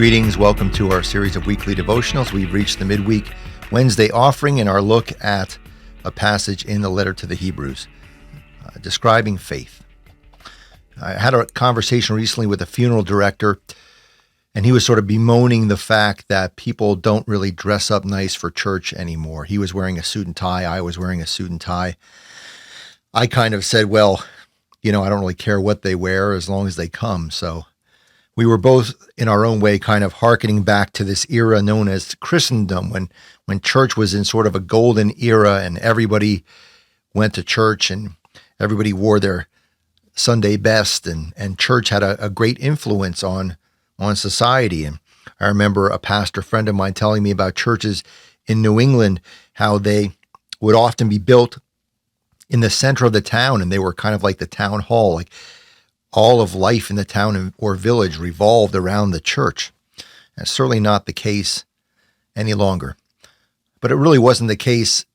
Greetings. Welcome to our series of weekly devotionals. We've reached the midweek Wednesday offering in our look at a passage in the letter to the Hebrews describing faith. I had a conversation recently with a funeral director, and he was sort of bemoaning the fact that people don't really dress up nice for church anymore. He was wearing a suit and tie. I was wearing a suit and tie. I kind of said, well, I don't really care what they wear as long as they come. So we were both, in our own way, kind of hearkening back to this era known as Christendom, when church was in sort of a golden era and everybody went to church and everybody wore their Sunday best, and church had a great influence on society. And I remember a pastor friend of mine telling me about churches in New England, how they would often be built in the center of the town, and they were kind of like the town hall, like all of life in the town or village revolved around the church. That's certainly not the case any longer. But it really wasn't the case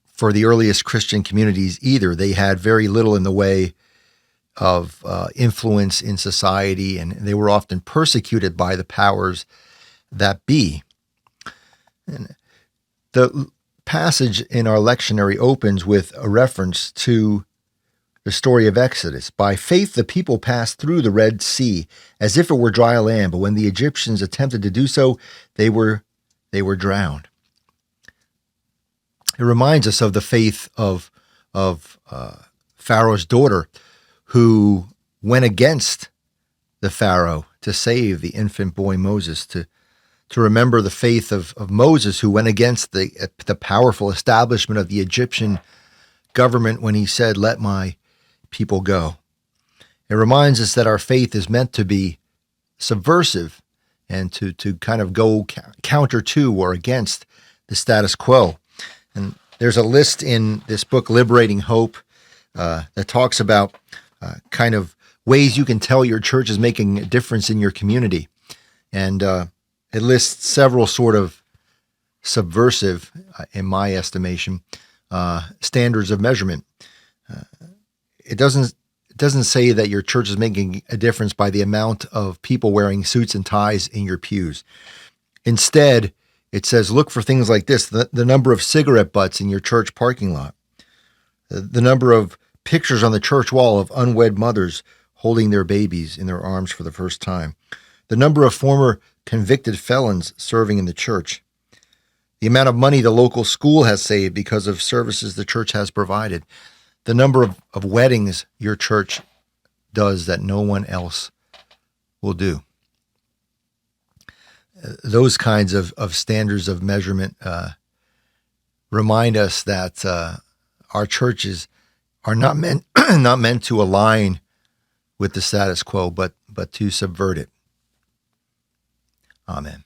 for the earliest Christian communities either. They had very little in the way of influence in society, and they were often persecuted by the powers that be. And the passage in our lectionary opens with a reference to the story of Exodus. By faith, the people passed through the Red Sea as if it were dry land, but when the Egyptians attempted to do so, they were drowned. It reminds us of the faith of Pharaoh's daughter, who went against the Pharaoh to save the infant boy Moses, to remember the faith of Moses, who went against the powerful establishment of the Egyptian government when he said, "Let my people go." It reminds us that our faith is meant to be subversive and to kind of go counter to or against the status quo. And there's a list in this book, Liberating Hope, that talks about kind of ways you can tell your church is making a difference in your community. And it lists several sort of subversive, in my estimation, standards of measurement. It doesn't say that your church is making a difference by the amount of people wearing suits and ties in your pews. Instead, it says, look for things like this: the number of cigarette butts in your church parking lot, the number of pictures on the church wall of unwed mothers holding their babies in their arms for the first time, the number of former convicted felons serving in the church, the amount of money the local school has saved because of services the church has provided, the number of weddings your church does that no one else will do. Those kinds of standards of measurement remind us that our churches are not meant to align with the status quo, but to subvert it. Amen.